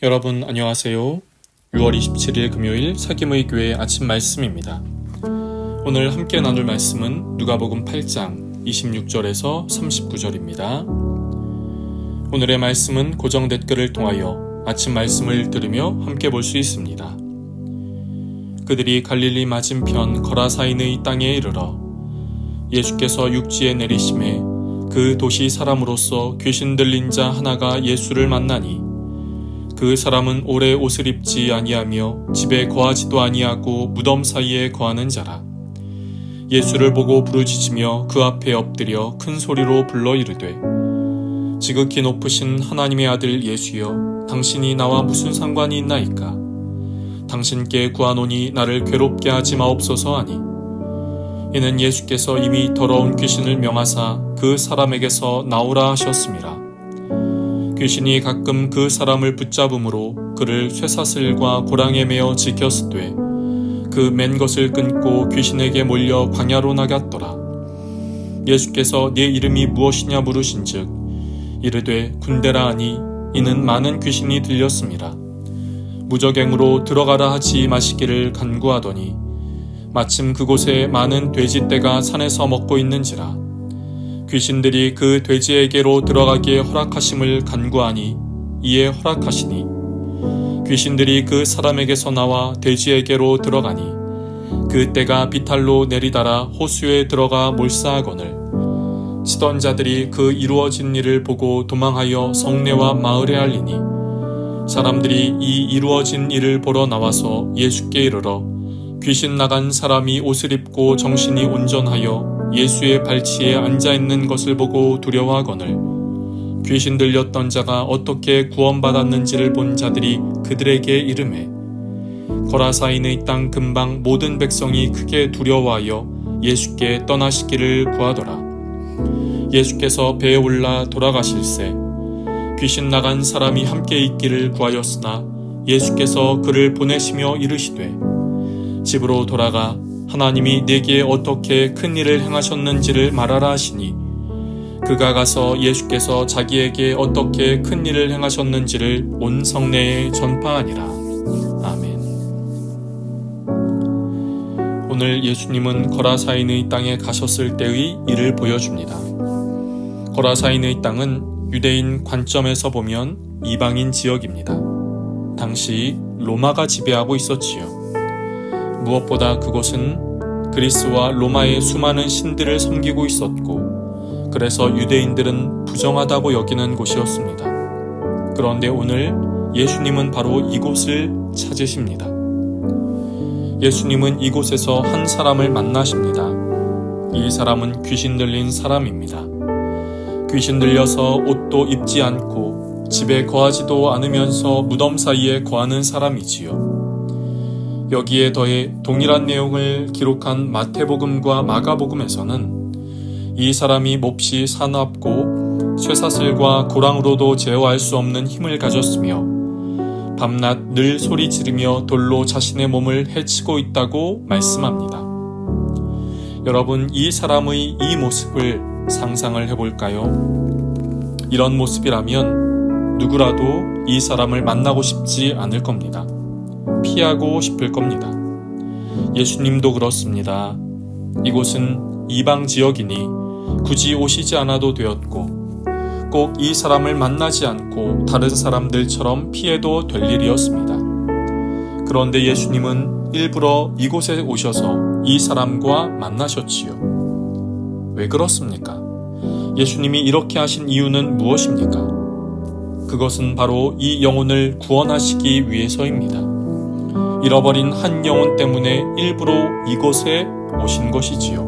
여러분 안녕하세요. 6월 27일 금요일 사김의 교회 아침 말씀입니다. 오늘 함께 나눌 말씀은 누가복음 8장 26절에서 39절입니다. 오늘의 말씀은 고정 댓글을 통하여 아침 말씀을 들으며 함께 볼 수 있습니다. 그들이 갈릴리 맞은편 거라사인의 땅에 이르러 예수께서 육지에 내리심에 그 도시 사람으로서 귀신 들린 자 하나가 예수를 만나니 그 사람은 오래 옷을 입지 아니하며 집에 거하지도 아니하고 무덤 사이에 거하는 자라. 예수를 보고 부르짖으며 그 앞에 엎드려 큰 소리로 불러 이르되 지극히 높으신 하나님의 아들 예수여, 당신이 나와 무슨 상관이 있나이까? 당신께 구하노니 나를 괴롭게 하지 마옵소서 하니, 이는 예수께서 이미 더러운 귀신을 명하사 그 사람에게서 나오라 하셨음이라. 귀신이 가끔 그 사람을 붙잡음으로 그를 쇠사슬과 고랑에 매어 지켰으되 그 맨 것을 끊고 귀신에게 몰려 광야로 나갔더라. 예수께서 네 이름이 무엇이냐 물으신즉 이르되 군대라 하니, 이는 많은 귀신이 들렸음이라. 무저갱으로 들어가라 하지 마시기를 간구하더니 마침 그곳에 많은 돼지떼가 산에서 먹고 있는지라. 귀신들이 그 돼지에게로 들어가기에 허락하심을 간구하니 이에 허락하시니, 귀신들이 그 사람에게서 나와 돼지에게로 들어가니 그 떼가 비탈로 내리달아 호수에 들어가 몰사하거늘 치던 자들이 그 이루어진 일을 보고 도망하여 성내와 마을에 알리니, 사람들이 이 이루어진 일을 보러 나와서 예수께 이르러 귀신 나간 사람이 옷을 입고 정신이 온전하여 예수의 발치에 앉아있는 것을 보고 두려워하거늘 귀신 들렸던 자가 어떻게 구원받았는지를 본 자들이 그들에게 이르매 거라사인의 땅 근방 모든 백성이 크게 두려워하여 예수께 떠나시기를 구하더라. 예수께서 배에 올라 돌아가실새 귀신 나간 사람이 함께 있기를 구하였으나 예수께서 그를 보내시며 이르시되 집으로 돌아가 하나님이 내게 어떻게 큰 일을 행하셨는지를 말하라 하시니, 그가 가서 예수께서 자기에게 어떻게 큰 일을 행하셨는지를 온 성내에 전파하니라. 아멘. 오늘 예수님은 거라사인의 땅에 가셨을 때의 일을 보여줍니다. 거라사인의 땅은 유대인 관점에서 보면 이방인 지역입니다. 당시 로마가 지배하고 있었지요. 무엇보다 그곳은 그리스와 로마의 수많은 신들을 섬기고 있었고, 그래서 유대인들은 부정하다고 여기는 곳이었습니다. 그런데 오늘 예수님은 바로 이곳을 찾으십니다. 예수님은 이곳에서 한 사람을 만나십니다. 이 사람은 귀신 들린 사람입니다. 귀신 들려서 옷도 입지 않고 집에 거하지도 않으면서 무덤 사이에 거하는 사람이지요. 여기에 더해 동일한 내용을 기록한 마태복음과 마가복음에서는 이 사람이 몹시 사납고 쇠사슬과 고랑으로도 제어할 수 없는 힘을 가졌으며 밤낮 늘 소리 지르며 돌로 자신의 몸을 해치고 있다고 말씀합니다. 여러분, 이 사람의 이 모습을 상상을 해볼까요? 이런 모습이라면 누구라도 이 사람을 만나고 싶지 않을 겁니다. 피하고 싶을 겁니다. 예수님도 그렇습니다. 이곳은 이방 지역이니 굳이 오시지 않아도 되었고 꼭 이 사람을 만나지 않고 다른 사람들처럼 피해도 될 일이었습니다. 그런데 예수님은 일부러 이곳에 오셔서 이 사람과 만나셨지요. 왜 그렇습니까? 예수님이 이렇게 하신 이유는 무엇입니까? 그것은 바로 이 영혼을 구원하시기 위해서입니다. 잃어버린 한 영혼 때문에 일부러 이곳에 오신 것이지요.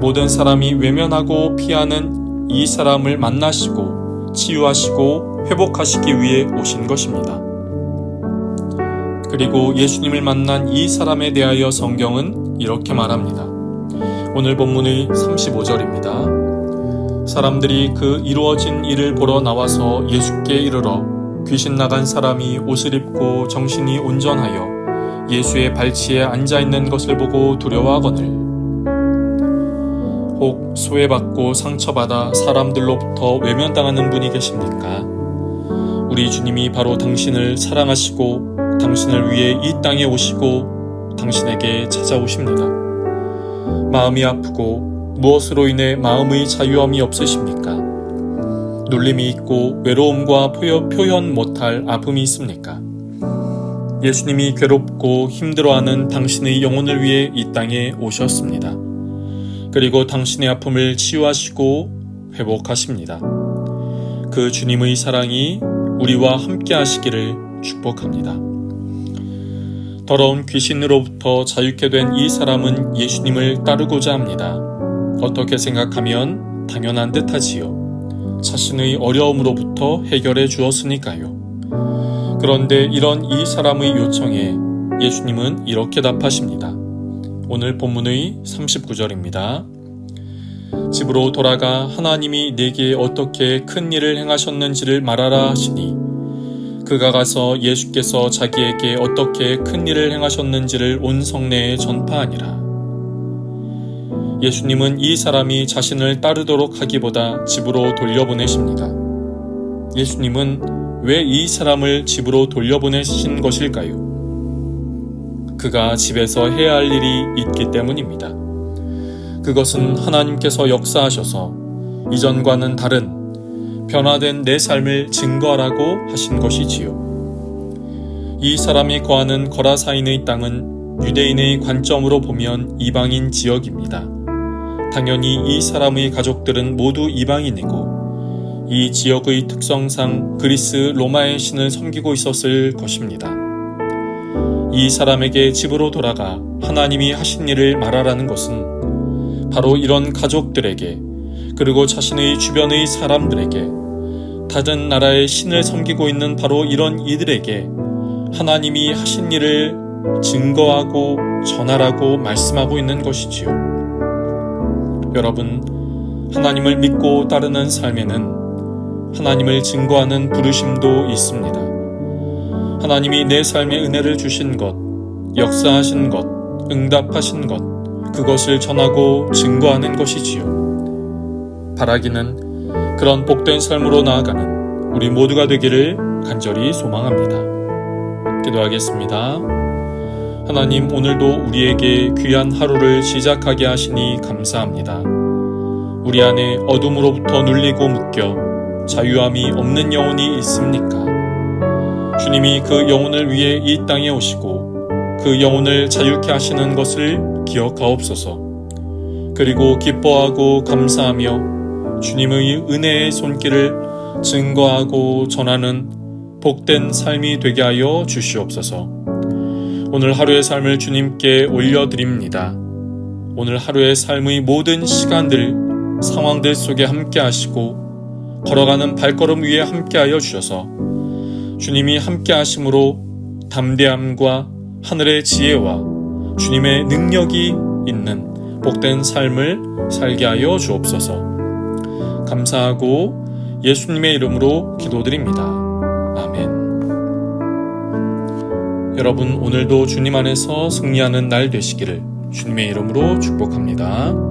모든 사람이 외면하고 피하는 이 사람을 만나시고 치유하시고 회복하시기 위해 오신 것입니다. 그리고 예수님을 만난 이 사람에 대하여 성경은 이렇게 말합니다. 오늘 본문의 35절입니다. 사람들이 그 이루어진 일을 보러 나와서 예수께 이르러 귀신 나간 사람이 옷을 입고 정신이 온전하여 예수의 발치에 앉아있는 것을 보고 두려워하거늘 혹 소외받고 상처받아 사람들로부터 외면당하는 분이 계십니까? 우리 주님이 바로 당신을 사랑하시고 당신을 위해 이 땅에 오시고 당신에게 찾아오십니다. 마음이 아프고 무엇으로 인해 마음의 자유함이 없으십니까? 눌림이 있고 외로움과 표현 못할 아픔이 있습니까? 예수님이 괴롭고 힘들어하는 당신의 영혼을 위해 이 땅에 오셨습니다. 그리고 당신의 아픔을 치유하시고 회복하십니다. 그 주님의 사랑이 우리와 함께 하시기를 축복합니다. 더러운 귀신으로부터 자유케 된 이 사람은 예수님을 따르고자 합니다. 어떻게 생각하면 당연한 듯하지요. 자신의 어려움으로부터 해결해 주었으니까요. 그런데 이런 이 사람의 요청에 예수님은 이렇게 답하십니다. 오늘 본문의 39절입니다. 집으로 돌아가 하나님이 내게 어떻게 큰 일을 행하셨는지를 말하라 하시니 그가 가서 예수께서 자기에게 어떻게 큰 일을 행하셨는지를 온 성내에 전파하니라. 예수님은 이 사람이 자신을 따르도록 하기보다 집으로 돌려보내십니다. 예수님은 왜 이 사람을 집으로 돌려보내신 것일까요? 그가 집에서 해야 할 일이 있기 때문입니다. 그것은 하나님께서 역사하셔서 이전과는 다른 변화된 내 삶을 증거하라고 하신 것이지요. 이 사람이 거하는 거라사인의 땅은 유대인의 관점으로 보면 이방인 지역입니다. 당연히 이 사람의 가족들은 모두 이방인이고 이 지역의 특성상 그리스 로마의 신을 섬기고 있었을 것입니다. 이 사람에게 집으로 돌아가 하나님이 하신 일을 말하라는 것은 바로 이런 가족들에게 그리고 자신의 주변의 사람들에게 다른 나라의 신을 섬기고 있는 바로 이런 이들에게 하나님이 하신 일을 증거하고 전하라고 말씀하고 있는 것이지요. 여러분, 하나님을 믿고 따르는 삶에는 하나님을 증거하는 부르심도 있습니다. 하나님이 내 삶에 은혜를 주신 것, 역사하신 것, 응답하신 것, 그것을 전하고 증거하는 것이지요. 바라기는 그런 복된 삶으로 나아가는 우리 모두가 되기를 간절히 소망합니다. 기도하겠습니다. 하나님, 오늘도 우리에게 귀한 하루를 시작하게 하시니 감사합니다. 우리 안에 어둠으로부터 눌리고 묶여 자유함이 없는 영혼이 있습니까? 주님이 그 영혼을 위해 이 땅에 오시고 그 영혼을 자유케 하시는 것을 기억하옵소서. 그리고 기뻐하고 감사하며 주님의 은혜의 손길을 증거하고 전하는 복된 삶이 되게 하여 주시옵소서. 오늘 하루의 삶을 주님께 올려드립니다. 오늘 하루의 삶의 모든 시간들, 상황들 속에 함께 하시고 걸어가는 발걸음 위에 함께하여 주셔서 주님이 함께 하심으로 담대함과 하늘의 지혜와 주님의 능력이 있는 복된 삶을 살게 하여 주옵소서. 감사하고 예수님의 이름으로 기도드립니다. 아멘. 여러분, 오늘도 주님 안에서 승리하는 날 되시기를 주님의 이름으로 축복합니다.